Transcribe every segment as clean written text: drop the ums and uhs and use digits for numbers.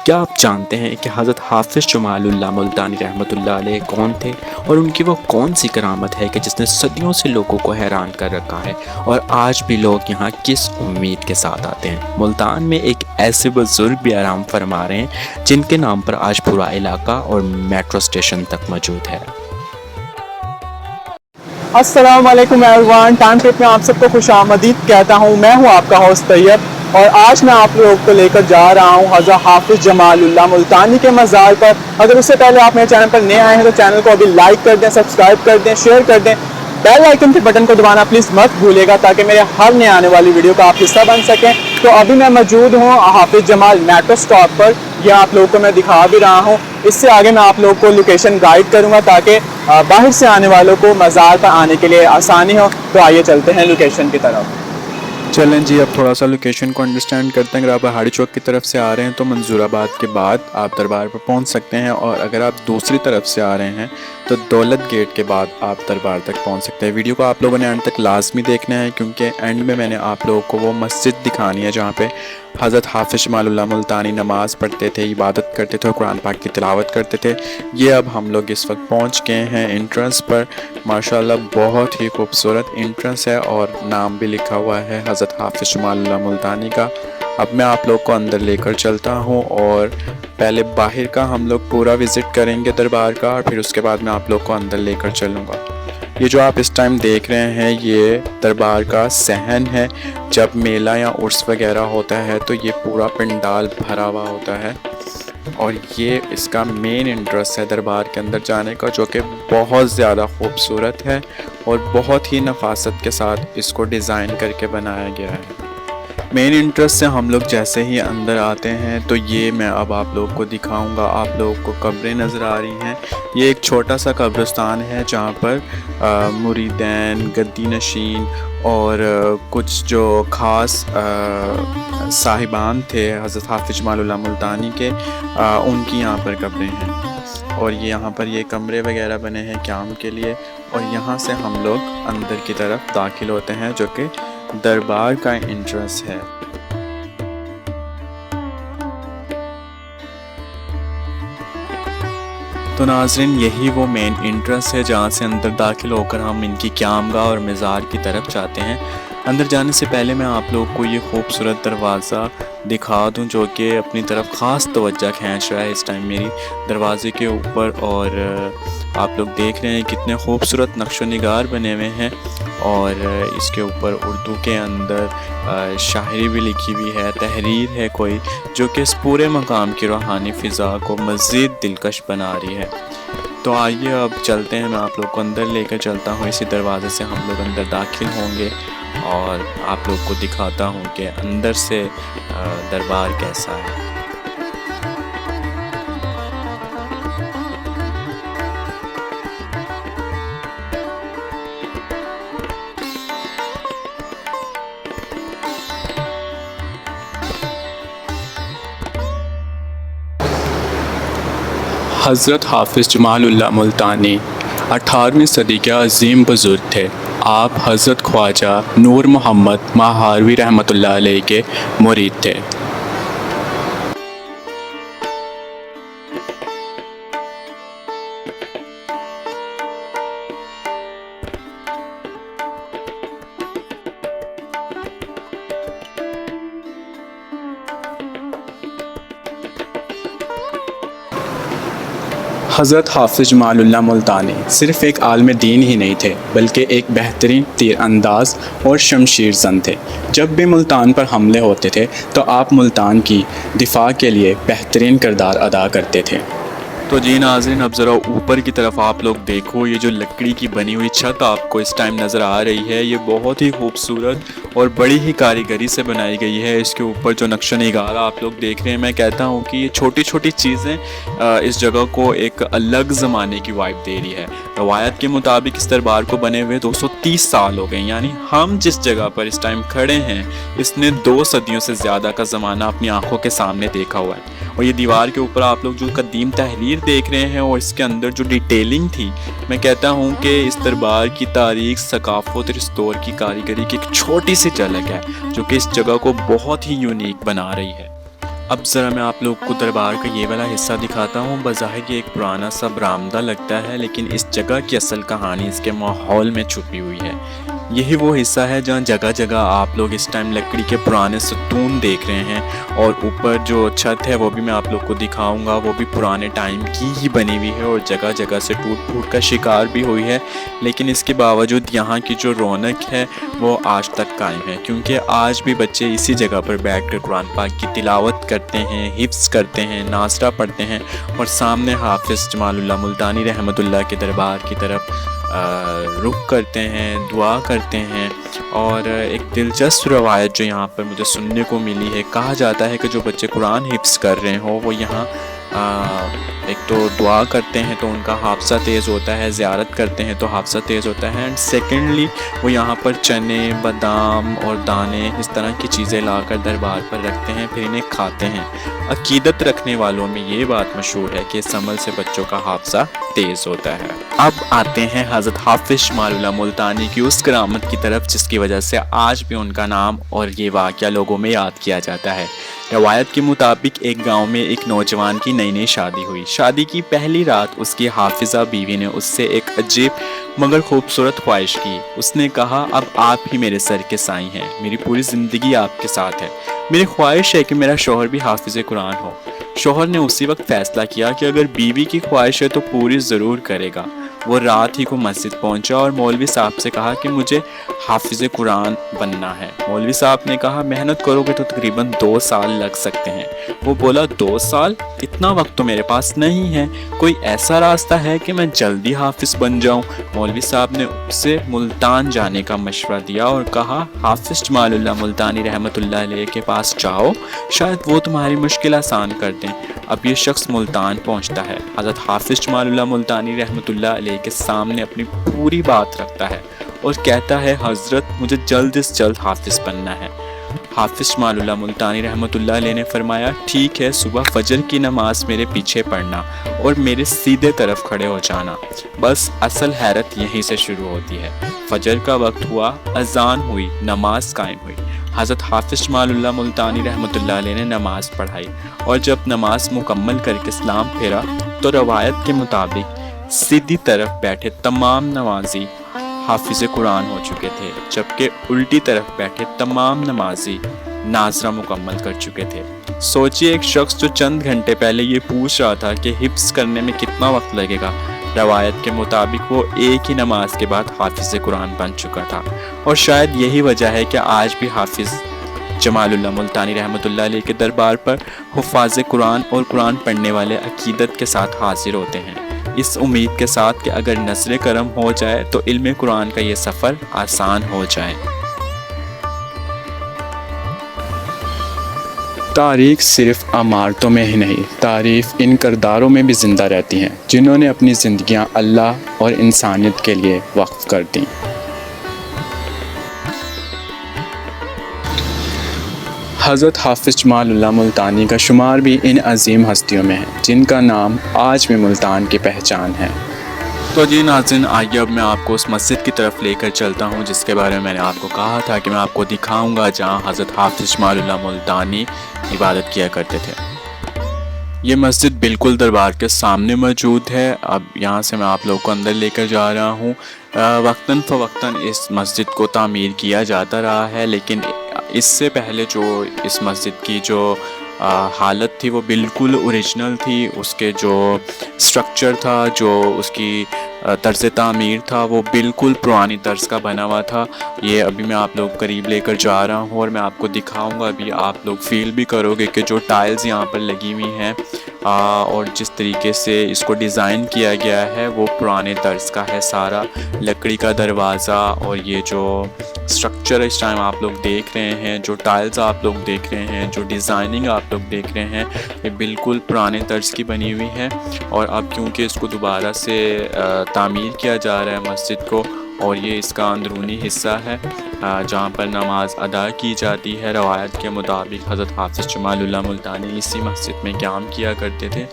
کیا آپ جانتے ہیں کہ حضرت حافظ جمال اللہ ملتانی رحمۃ اللہ علیہ کون تھے اور ان کی وہ کون سی کرامت ہے کہ جس نے صدیوں سے لوگوں کو حیران کر رکھا ہے اور آج بھی لوگ یہاں کس امید کے ساتھ آتے ہیں؟ ملتان میں ایک ایسے بزرگ بھی آرام فرما رہے ہیں جن کے نام پر آج پورا علاقہ اور میٹرو اسٹیشن تک موجود ہے۔ السلام علیکم ایوریون، ٹائم ٹرپ میں آپ سب کو خوش آمدید کہتا ہوں۔ میں ہوں آپ کا ہوسٹ طیب اور آج میں آپ لوگوں کو لے کر جا رہا ہوں حضرت حافظ جمال اللہ ملتانی کے مزار پر۔ اگر اس سے پہلے آپ میرے چینل پر نئے آئے ہیں تو چینل کو ابھی لائک کر دیں، سبسکرائب کر دیں، شیئر کر دیں، بیل آئیکن کے بٹن کو دبانا پلیز مت بھولیے گا تاکہ میرے ہر نئے آنے والی ویڈیو کا آپ حصہ بن سکیں۔ تو ابھی میں موجود ہوں حافظ جمال میٹرو اسٹاپ پر، یہ آپ لوگوں کو میں دکھا بھی رہا ہوں۔ اس سے آگے میں آپ لوگوں کو لوکیشن گائیڈ کروں گا تاکہ باہر سے آنے والوں کو مزار پر آنے کے لیے آسانی ہو۔ تو آئیے چلتے ہیں لوکیشن کی طرف۔ چلیں جی، اب تھوڑا سا لوکیشن کو انڈرسٹینڈ کرتے ہیں۔ اگر آپ پہاڑی چوک کی طرف سے آ رہے ہیں تو منظور آباد کے بعد آپ دربار پر پہنچ سکتے ہیں، اور اگر آپ دوسری طرف سے آ رہے ہیں تو دولت گیٹ کے بعد آپ دربار تک پہنچ سکتے ہیں۔ ویڈیو کو آپ لوگوں نے اینڈ تک لازمی دیکھنا ہے کیونکہ اینڈ میں نے آپ لوگوں کو وہ مسجد دکھانی ہے جہاں پہ حضرت حافظ جمال اللہ ملتانی نماز پڑھتے تھے، عبادت کرتے تھے اور قرآن پاک کی تلاوت کرتے تھے۔ یہ اب ہم لوگ اس وقت پہنچ گئے ہیں انٹرنس پر۔ ماشاءاللہ بہت ہی خوبصورت انٹرنس ہے اور نام بھی لکھا ہوا ہے حضرت حافظ جمال اللہ ملتانی کا۔ اب میں آپ لوگ کو اندر لے کر چلتا ہوں اور پہلے باہر کا ہم لوگ پورا وزٹ کریں گے دربار کا، اور پھر اس کے بعد میں آپ لوگ کو اندر لے کر چلوں گا۔ یہ جو آپ اس ٹائم دیکھ رہے ہیں یہ دربار کا صحن ہے۔ جب میلہ یا عرس وغیرہ ہوتا ہے تو یہ پورا پنڈال بھرا ہوا ہوتا ہے، اور یہ اس کا مین انٹرسٹ ہے دربار کے اندر جانے کا، جو کہ بہت زیادہ خوبصورت ہے اور بہت ہی نفاست کے ساتھ اس کو ڈیزائن کر کے بنایا گیا ہے۔ مین انٹرسٹ سے ہم لوگ جیسے ہی اندر آتے ہیں تو یہ میں اب آپ لوگوں کو دکھاؤں گا۔ آپ لوگوں کو قبریں نظر آ رہی ہیں۔ یہ ایک چھوٹا سا قبرستان ہے جہاں پر مریدین، گدی نشین اور کچھ جو خاص صاحبان تھے حضرت حافظ جمال اللہ ملتانی کے، ان کی یہاں پر قبریں ہیں، اور یہاں پر یہ کمرے وغیرہ بنے ہیں قیام کے لیے، اور یہاں سے ہم لوگ اندر کی طرف داخل ہوتے ہیں جو کہ دربار کا انٹرنس ہے۔ تو ناظرین، یہی وہ مین انٹرنس ہے جہاں سے اندر داخل ہو کر ہم ان کی قیام گاہ اور مزار کی طرف جاتے ہیں۔ اندر جانے سے پہلے میں آپ لوگوں کو یہ خوبصورت دروازہ دکھا دوں جو کہ اپنی طرف خاص توجہ کھینچ رہا ہے اس ٹائم میری دروازے کے اوپر، اور آپ لوگ دیکھ رہے ہیں کتنے خوبصورت نقش و نگار بنے ہوئے ہیں، اور اس کے اوپر اردو کے اندر شاعری بھی لکھی ہوئی ہے، تحریر ہے کوئی، جو کہ اس پورے مقام کی روحانی فضا کو مزید دلکش بنا رہی ہے۔ تو آئیے اب چلتے ہیں، میں آپ لوگ کو اندر لے کر چلتا ہوں۔ اسی دروازے سے ہم لوگ اندر داخل ہوں گے اور آپ لوگ کو دکھاتا ہوں کہ اندر سے دربار کیسا ہے۔ حضرت حافظ جمال اللہ ملتانی 18ویں صدی کے عظیم بزرگ تھے۔ آپ حضرت خواجہ نور محمد ماہاروی رحمۃ اللہ علیہ کے مرید تھے۔ حضرت حافظ جمال اللہ ملتانی صرف ایک عالم دین ہی نہیں تھے بلکہ ایک بہترین تیر انداز اور شمشیر زن تھے۔ جب بھی ملتان پر حملے ہوتے تھے تو آپ ملتان کی دفاع کے لیے بہترین کردار ادا کرتے تھے۔ تو جی ناظرین، اب ذرا اوپر کی طرف آپ لوگ دیکھو، یہ جو لکڑی کی بنی ہوئی چھت آپ کو اس ٹائم نظر آ رہی ہے، یہ بہت ہی خوبصورت اور بڑی ہی کاریگری سے بنائی گئی ہے۔ اس کے اوپر جو نقش و نگار آپ لوگ دیکھ رہے ہیں، میں کہتا ہوں کہ یہ چھوٹی چھوٹی چیزیں اس جگہ کو ایک الگ زمانے کی وائب دے رہی ہے۔ روایت کے مطابق اس دربار کو بنے ہوئے 230 سال ہو گئے، یعنی ہم جس جگہ پر اس ٹائم کھڑے ہیں اس نے 2 صدیوں سے زیادہ کا زمانہ اپنی آنکھوں کے سامنے دیکھا ہوا ہے۔ اور یہ دیوار کے اوپر آپ لوگ جو قدیم تحریر دیکھ رہے ہیں اور اس کے اندر جو ڈیٹیلنگ تھی، میں کہتا ہوں کہ اس دربار کی تاریخ، ثقافت اور اس دور کی کاریگری کی ایک چھوٹی سی جھلک ہے جو کہ اس جگہ کو بہت ہی یونیک بنا رہی ہے۔ اب ذرا میں آپ لوگ کو دربار کا یہ والا حصہ دکھاتا ہوں۔ بظاہر یہ ایک پرانا سا برآمدہ لگتا ہے، لیکن اس جگہ کی اصل کہانی اس کے ماحول میں چھپی ہوئی ہے۔ یہی وہ حصہ ہے جہاں جگہ جگہ آپ لوگ اس ٹائم لکڑی کے پرانے ستون دیکھ رہے ہیں، اور اوپر جو چھت ہے وہ بھی میں آپ لوگ کو دکھاؤں گا، وہ بھی پرانے ٹائم کی ہی بنی ہوئی ہے اور جگہ جگہ سے ٹوٹ پھوٹ کا شکار بھی ہوئی ہے، لیکن اس کے باوجود یہاں کی جو رونق ہے وہ آج تک قائم ہے، کیونکہ آج بھی بچے اسی جگہ پر بیٹھ کر قرآن پاک کی تلاوت کرتے ہیں، حفظ کرتے ہیں، ناظرہ پڑھتے ہیں، اور سامنے حافظ جمال اللہ ملتانی رحمۃ اللہ کے دربار کی طرف رخ کرتے ہیں، دعا کرتے ہیں۔ اور ایک دلچسپ روایت جو یہاں پر مجھے سننے کو ملی ہے، کہا جاتا ہے کہ جو بچے قرآن حفظ کر رہے ہوں وہ یہاں ایک تو دعا کرتے ہیں تو ان کا حافظہ تیز ہوتا ہے، زیارت کرتے ہیں تو حافظہ تیز ہوتا ہے، اینڈ سیکنڈلی وہ یہاں پر چنے، بادام اور دانے اس طرح کی چیزیں لا کر دربار پر رکھتے ہیں، پھر انہیں کھاتے ہیں۔ عقیدت رکھنے والوں میں یہ بات مشہور ہے کہ اس عمل سے بچوں کا حافظہ تیز ہوتا ہے۔ اب آتے ہیں حضرت حافظ جمال اللہ ملتانی کی اس کرامت کی طرف جس کی وجہ سے آج بھی ان کا نام اور یہ واقعہ لوگوں میں یاد کیا جاتا ہے۔ روایت کے مطابق ایک گاؤں میں ایک نوجوان کی نئی نئی شادی ہوئی۔ شادی کی پہلی رات اس کی حافظہ بیوی نے اس سے ایک عجیب مگر خوبصورت خواہش کی۔ اس نے کہا، اب آپ ہی میرے سر کے سائیں ہیں، میری پوری زندگی آپ کے ساتھ ہے، میری خواہش ہے کہ میرا شوہر بھی حافظ قرآن ہو۔ شوہر نے اسی وقت فیصلہ کیا کہ اگر بیوی کی خواہش ہے تو پوری ضرور کرے گا۔ وہ رات ہی کو مسجد پہنچا اور مولوی صاحب سے کہا کہ مجھے حافظ قرآن بننا ہے۔ مولوی صاحب نے کہا، محنت کرو گے تو تقریباً 2 سال لگ سکتے ہیں۔ وہ بولا، 2 سال؟ اتنا وقت تو میرے پاس نہیں ہے، کوئی ایسا راستہ ہے کہ میں جلدی حافظ بن جاؤں؟ مولوی صاحب نے اسے ملتان جانے کا مشورہ دیا اور کہا، حافظ جمال اللہ ملتانی رحمۃ اللہ علیہ کے پاس جاؤ، شاید وہ تمہاری مشکل آسان کر دیں۔ اب یہ شخص ملتان پہنچتا ہے، حضرت حافظ جمال اللہ ملتانی رحمۃ اللہ علیہ کے سامنے اپنی پوری بات رکھتا ہے اور کہتا ہے، حضرت مجھے جلد از جلد حافظ بننا ہے۔ حافظ جمال اللہ ملتانی رحمۃ اللہ علیہ نے فرمایا، ٹھیک ہے، صبح فجر کی نماز میرے پیچھے پڑھنا اور میرے سیدھے طرف کھڑے ہو جانا۔ بس اصل حیرت یہیں سے شروع ہوتی ہے۔ فجر کا وقت ہوا، اذان ہوئی، نماز قائم ہوئی۔ حضرت حافظ جمال اللہ ملتانی رحمۃ اللہ علیہ نے نماز پڑھائی، اور جب نماز مکمل کر کے سلام پھیرا تو روایت کے مطابق سیدھی طرف بیٹھے تمام نمازی حافظ قرآن ہو چکے تھے، جبکہ الٹی طرف بیٹھے تمام نمازی ناظرہ مکمل کر چکے تھے۔ سوچئے، ایک شخص جو چند گھنٹے پہلے یہ پوچھ رہا تھا کہ حفظ کرنے میں کتنا وقت لگے گا، روایت کے مطابق وہ ایک ہی نماز کے بعد حافظ قرآن بن چکا تھا۔ اور شاید یہی وجہ ہے کہ آج بھی حافظ جمال اللہ ملتانی رحمۃ اللہ علیہ کے دربار پر حفاظ قرآن اور قرآن پڑھنے والے عقیدت کے ساتھ حاضر ہوتے ہیں، اس امید کے ساتھ کہ اگر نظر کرم ہو جائے تو علم قرآن کا یہ سفر آسان ہو جائے۔ تاریخ صرف عمارتوں میں ہی نہیں، تاریخ ان کرداروں میں بھی زندہ رہتی ہیں جنہوں نے اپنی زندگیاں اللہ اور انسانیت کے لیے وقف کر دیں۔ حضرت حافظ جمال اللہ ملتانی کا شمار بھی ان عظیم ہستیوں میں ہے جن کا نام آج بھی ملتان کی پہچان ہے۔ تو جی ناظرین، آئیے اب میں آپ کو اس مسجد کی طرف لے کر چلتا ہوں جس کے بارے میں نے آپ کو کہا تھا کہ میں آپ کو دکھاؤں گا، جہاں حضرت حافظ جمال اللہ ملتانی عبادت کیا کرتے تھے۔ یہ مسجد بالکل دربار کے سامنے موجود ہے۔ اب یہاں سے میں آپ لوگوں کو اندر لے کر جا رہا ہوں۔ وقتاً فوقتاً اس مسجد کو تعمیر کیا جاتا رہا ہے، لیکن اس سے پہلے جو اس مسجد کی جو حالت تھی وہ بالکل اوریجنل تھی۔ اس کے جو سٹرکچر تھا، جو اس کی طرز تعمیر تھا، وہ بالکل پرانی طرز کا بنا ہوا تھا۔ یہ ابھی میں آپ لوگ قریب لے کر جا رہا ہوں اور میں آپ کو دکھاؤں گا، ابھی آپ لوگ فیل بھی کرو گے کہ جو ٹائلز یہاں پر لگی ہوئی ہیں اور جس طریقے سے اس کو ڈیزائن کیا گیا ہے وہ پرانے طرز کا ہے سارا۔ لکڑی کا دروازہ اور یہ جو سٹرکچر اس ٹائم آپ لوگ دیکھ رہے ہیں، جو ٹائلز آپ لوگ دیکھ رہے ہیں، جو ڈیزائننگ آپ لوگ دیکھ رہے ہیں، یہ بالکل پرانے طرز کی بنی ہوئی ہے۔ اور اب کیونکہ اس کو دوبارہ سے تعمیر کیا جا رہا ہے مسجد کو، اور یہ اس کا اندرونی حصہ ہے جہاں پر نماز ادا کی جاتی ہے۔ روایت کے مطابق حضرت حافظ جمال اللہ ملتانی اسی مسجد میں قیام کیا کرتے تھے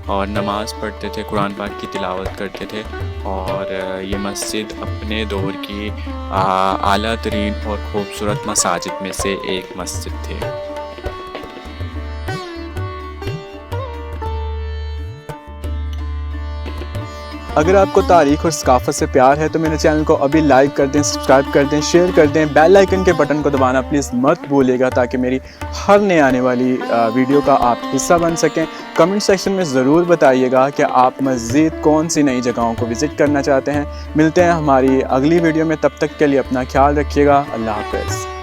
اور نماز پڑھتے تھے، قرآن پاک کی تلاوت کرتے تھے، اور یہ مسجد اپنے دور کی اعلیٰ ترین اور خوبصورت مساجد میں سے ایک مسجد تھے۔ اگر آپ کو تاریخ اور ثقافت سے پیار ہے تو میرے چینل کو ابھی لائک کر دیں، سبسکرائب کر دیں، شیئر کر دیں، بیل آئیکن کے بٹن کو دبانا پلیز مت بھولیے گا تاکہ میری ہر نئے آنے والی ویڈیو کا آپ حصہ بن سکیں۔ کمنٹ سیکشن میں ضرور بتائیے گا کہ آپ مزید کون سی نئی جگہوں کو وزٹ کرنا چاہتے ہیں۔ ملتے ہیں ہماری اگلی ویڈیو میں، تب تک کے لیے اپنا خیال رکھیے گا۔ اللہ حافظ۔